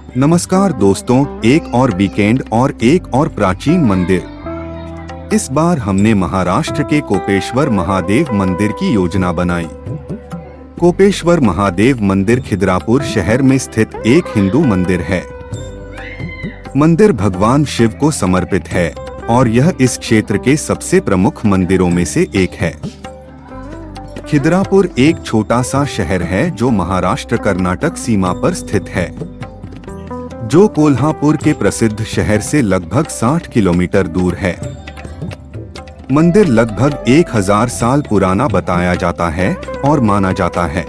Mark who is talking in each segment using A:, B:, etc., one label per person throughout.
A: नमस्कार दोस्तों, एक और वीकेंड और एक और प्राचीन मंदिर। इस बार हमने महाराष्ट्र के कोपेश्वर महादेव मंदिर की योजना बनाई। कोपेश्वर महादेव मंदिर खिद्रापुर शहर में स्थित एक हिंदू मंदिर है। मंदिर भगवान शिव को समर्पित है और यह इस क्षेत्र के सबसे प्रमुख मंदिरों में से एक है। खिद्रापुर एक छोटा सा शहर है जो महाराष्ट्र कर्नाटक सीमा पर स्थित है, जो कोल्हापुर के प्रसिद्ध शहर से लगभग 60 किलोमीटर दूर है। मंदिर लगभग 1000 साल पुराना बताया जाता है और माना जाता है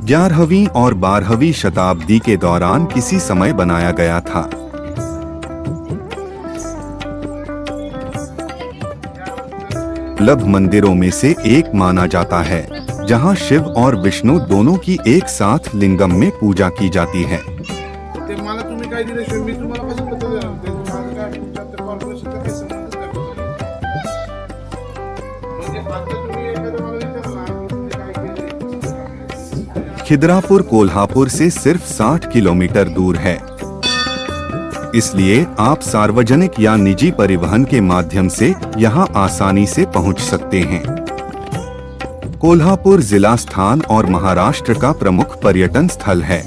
A: 11वीं और 12वीं शताब्दी के दौरान किसी समय बनाया गया था। दुर्लभ मंदिरों में से एक माना जाता है जहां शिव और विष्णु दोनों की एक साथ लिंगम में पूजा की जाती है। खिद्रापुर कोल्हापुर से सिर्फ 60 किलोमीटर दूर है, इसलिए आप सार्वजनिक या निजी परिवहन के माध्यम से यहां आसानी से पहुंच सकते हैं। कोल्हापुर जिला स्थान और महाराष्ट्र का प्रमुख पर्यटन स्थल है।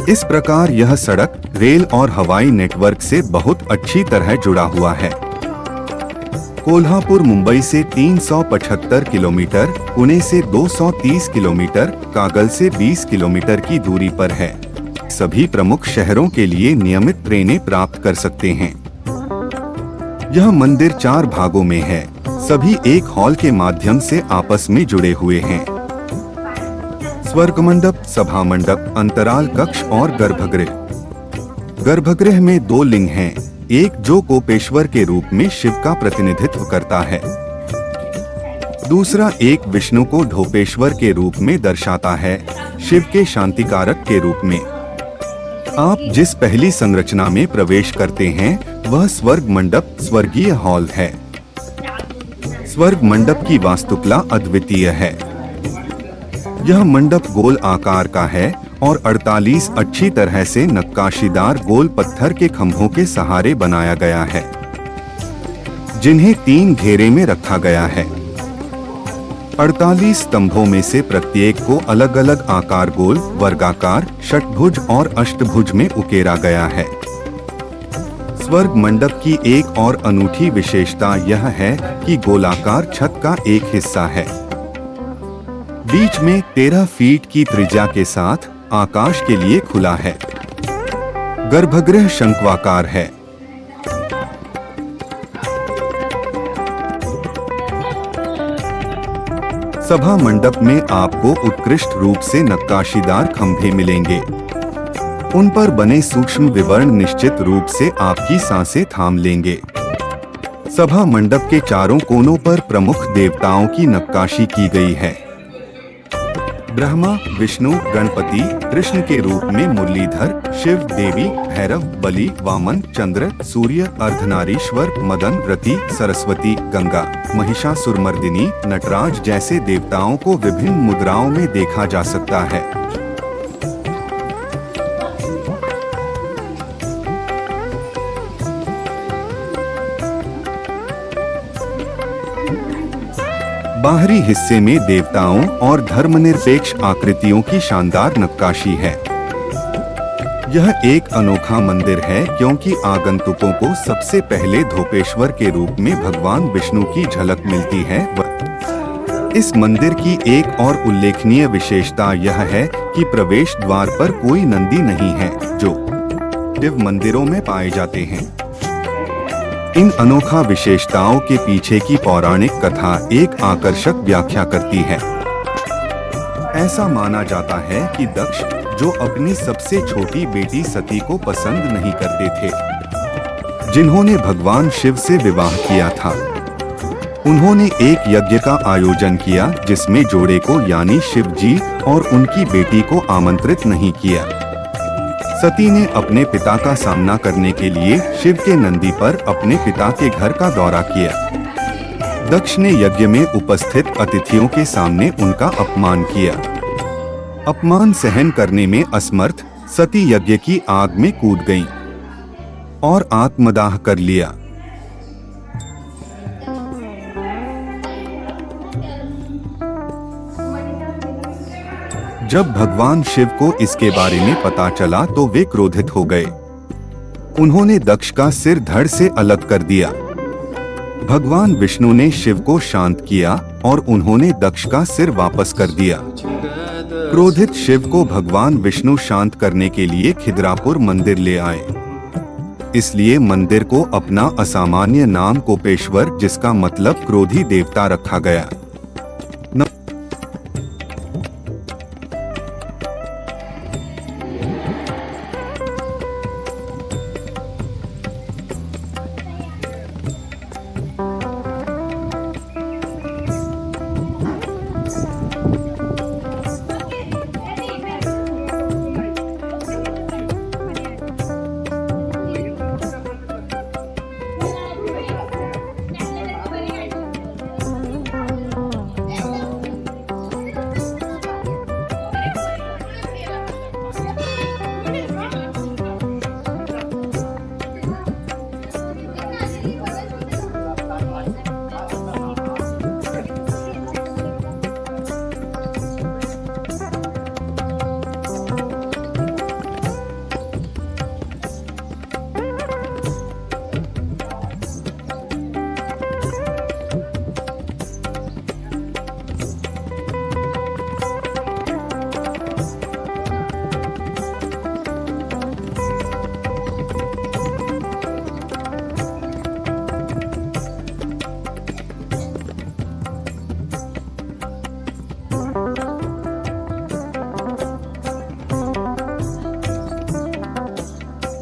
A: इस प्रकार यह सड़क, रेल और हवाई नेटवर्क से बहुत अच्छी तरह जुड़ा हुआ है। कोल्हापुर मुंबई से 375 किलोमीटर, पुणे से 230 किलोमीटर, कागल से 20 किलोमीटर की दूरी पर है। सभी प्रमुख शहरों के लिए नियमित ट्रेनें प्राप्त कर सकते हैं। यह मंदिर 4 भागों में है, सभी एक हॉल के माध्यम से आपस में जुड़े हुए हैं। स्वर्ग मंडप, सभा मंडप, अंतराल कक्ष और गर्भगृह। गर्भगृह में 2 लिंग हैं, एक जो कोपेश्वर के रूप में शिव का प्रतिनिधित्व करता है, दूसरा एक विष्णु को ढोपेश्वर के रूप में दर्शाता है, शिव के शांतिकारक के रूप में। आप जिस पहली संरचना में प्रवेश करते हैं वह स्वर्ग मंडप स्वर्गीय हॉल है। स्वर्ग मंडप की वास्तुकला अद्वितीय है। यह मंडप गोल आकार का है और 48 अच्छी तरह से नक्काशीदार गोल पत्थर के खंभों के सहारे बनाया गया है, जिन्हें 3 घेरे में रखा गया है। 48 स्तंभों में से प्रत्येक को अलग अलग आकार गोल, वर्गाकार, षटभुज और अष्टभुज में उकेरा गया है। स्वर्ग मंडप की एक और अनूठी विशेषता यह है कि गोलाकार छत का एक हिस्सा है, बीच में 13 फीट की त्रिज्या के साथ आकाश के लिए खुला है। गर्भगृह शंक्वाकार है। सभा मंडप में आपको उत्कृष्ट रूप से नक्काशीदार खंभे मिलेंगे। उन पर बने सूक्ष्म विवरण निश्चित रूप से आपकी सांसें थाम लेंगे। सभा मंडप के चारों कोनों पर प्रमुख देवताओं की नक्काशी की गई है। ब्रह्मा, विष्णु, गणपति, कृष्ण के रूप में मुरलीधर, शिव, देवी, भैरव, बलि, वामन, चंद्र, सूर्य, अर्धनारीश्वर, मदन, रति, सरस्वती, गंगा, महिषासुरमर्दिनी, नटराज जैसे देवताओं को विभिन्न मुद्राओं में देखा जा सकता है। बाहरी हिस्से में देवताओं और धर्मनिरपेक्ष आकृतियों की शानदार नक्काशी है। यह एक अनोखा मंदिर है क्योंकि आगंतुकों को सबसे पहले ढोपेश्वर के रूप में भगवान विष्णु की झलक मिलती है। इस मंदिर की एक और उल्लेखनीय विशेषता यह है कि प्रवेश द्वार पर कोई नंदी नहीं है, जो शिव मंदिरों में पाए जाते हैं। इन अनोखा विशेषताओं के पीछे की पौराणिक कथा एक आकर्षक व्याख्या करती है। ऐसा माना जाता है कि दक्ष, जो अपनी सबसे छोटी बेटी सती को पसंद नहीं करते थे, जिन्होंने भगवान शिव से विवाह किया था, उन्होंने एक यज्ञ का आयोजन किया जिसमें जोड़े को यानी शिव जी और उनकी बेटी को आमंत्रित नहीं किया। सती ने अपने पिता का सामना करने के लिए शिव के नंदी पर अपने पिता के घर का दौरा किया। दक्ष ने यज्ञ में उपस्थित अतिथियों के सामने उनका अपमान किया। अपमान सहन करने में असमर्थ सती यज्ञ की आग में कूद गईं और आत्मदाह कर लिया। जब भगवान शिव को इसके बारे में पता चला तो वे क्रोधित हो गए। उन्होंने दक्ष का सिर धड़ से अलग कर दिया। भगवान विष्णु ने शिव को शांत किया और उन्होंने दक्ष का सिर वापस कर दिया। क्रोधित शिव को भगवान विष्णु शांत करने के लिए खिद्रापुर मंदिर ले आए। इसलिए मंदिर को अपना असामान्य नाम कोपेश्वर, जिसका मतलब क्रोधी देवता, रखा गया।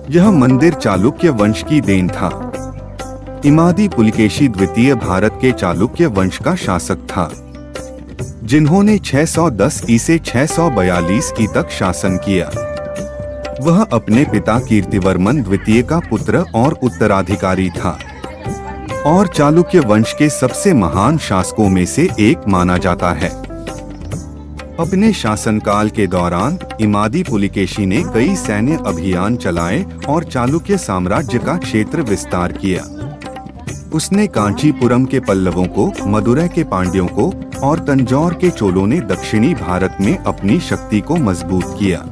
A: यह मंदिर चालुक्य वंश की देन था। इमादी पुलिकेशी द्वितीय भारत के चालुक्य वंश का शासक था, जिन्होंने 610 ई से 642 ई तक शासन किया। वह अपने पिता कीर्तिवर्मन द्वितीय का पुत्र और उत्तराधिकारी था और चालुक्य वंश के सबसे महान शासकों में से एक माना जाता है। अपने शासनकाल के दौरान इमादी पुलिकेशी ने कई सैन्य अभियान चलाए और चालुक्य साम्राज्य का क्षेत्र विस्तार किया। उसने कांचीपुरम के पल्लवों को, मदुरै के पांड्यों को और तंजौर के चोलों ने दक्षिणी भारत में अपनी शक्ति को मजबूत किया।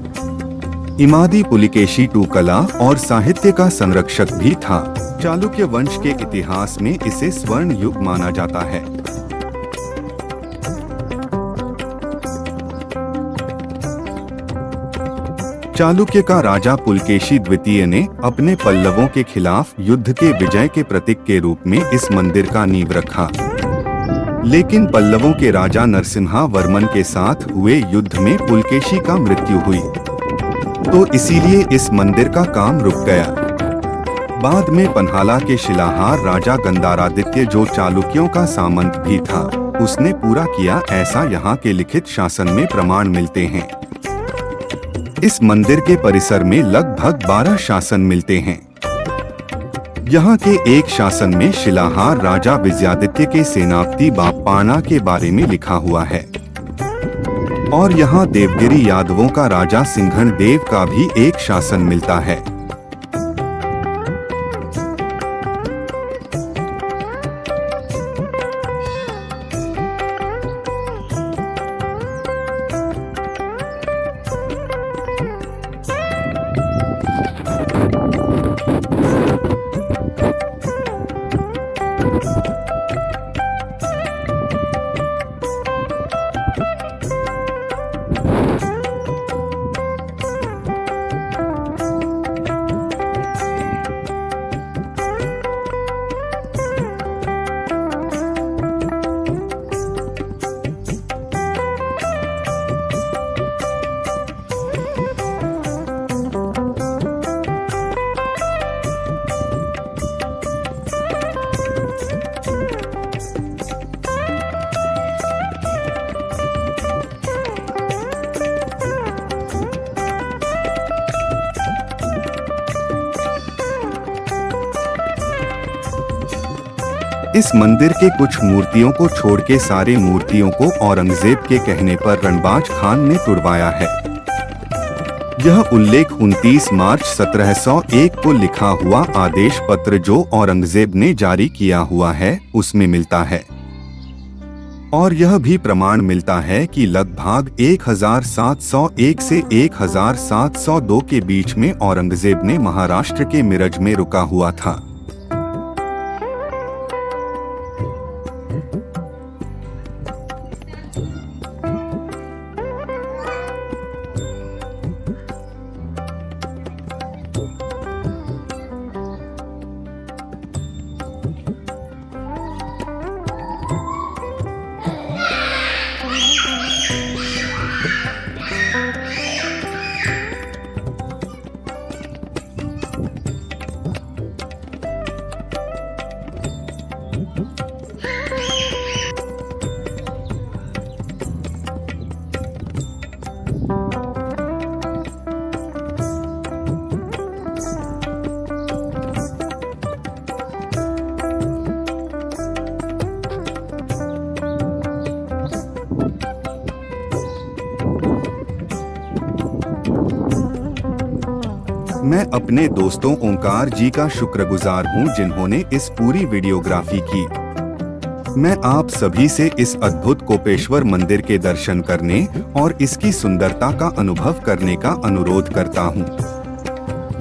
A: इमादी पुलिकेशी कला और साहित्य का संरक्षक भी था। चालुक्य वंश के इतिहास में इसे स्वर्ण युग माना जाता है। चालुक्य का राजा पुलकेशी द्वितीय ने अपने पल्लवों के खिलाफ युद्ध के विजय के प्रतीक के रूप में इस मंदिर का नींव रखा। लेकिन पल्लवों के राजा नरसिम्हा वर्मन के साथ हुए युद्ध में पुलकेशी का मृत्यु हुई, तो इसीलिए इस मंदिर का काम रुक गया। बाद में पन्हाला के शिलाहार राजा गंधारादित्य, जो चालुक्यों का सामंत भी था, उसने पूरा किया, ऐसा यहाँ के लिखित शासन में प्रमाण मिलते हैं। इस मंदिर के परिसर में लगभग 12 शासन मिलते हैं। यहाँ के एक शासन में शिलाहार राजा विजयादित्य के सेनापति बाप्पाना के बारे में लिखा हुआ है और यहाँ देवगिरी यादवों का राजा सिंघन देव का भी एक शासन मिलता है। इस मंदिर के कुछ मूर्तियों को छोड़ के सारी मूर्तियों को औरंगजेब के कहने पर रणबाज खान ने तुड़वाया है। यह उल्लेख 29 मार्च 1701 को लिखा हुआ आदेश पत्र जो औरंगजेब ने जारी किया हुआ है उसमें मिलता है। और यह भी प्रमाण मिलता है कि लगभग 1701 से 1702 के बीच में औरंगजेब ने महाराष्ट्र के मिरज में रुका हुआ था। मैं अपने दोस्तों ओंकार जी का शुक्रगुजार हूं जिन्होंने इस पूरी वीडियोग्राफी की। मैं आप सभी से इस अद्भुत कोपेश्वर मंदिर के दर्शन करने और इसकी सुंदरता का अनुभव करने का अनुरोध करता हूं।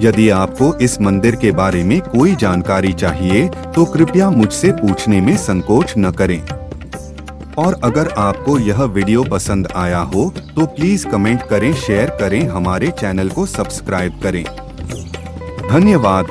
A: यदि आपको इस मंदिर के बारे में कोई जानकारी चाहिए तो कृपया मुझसे पूछने में संकोच न करें। और अगर आपको यह वीडियो पसंद आया हो तो प्लीज कमेंट करें, शेयर करें, हमारे चैनल को सब्सक्राइब करें। धन्यवाद।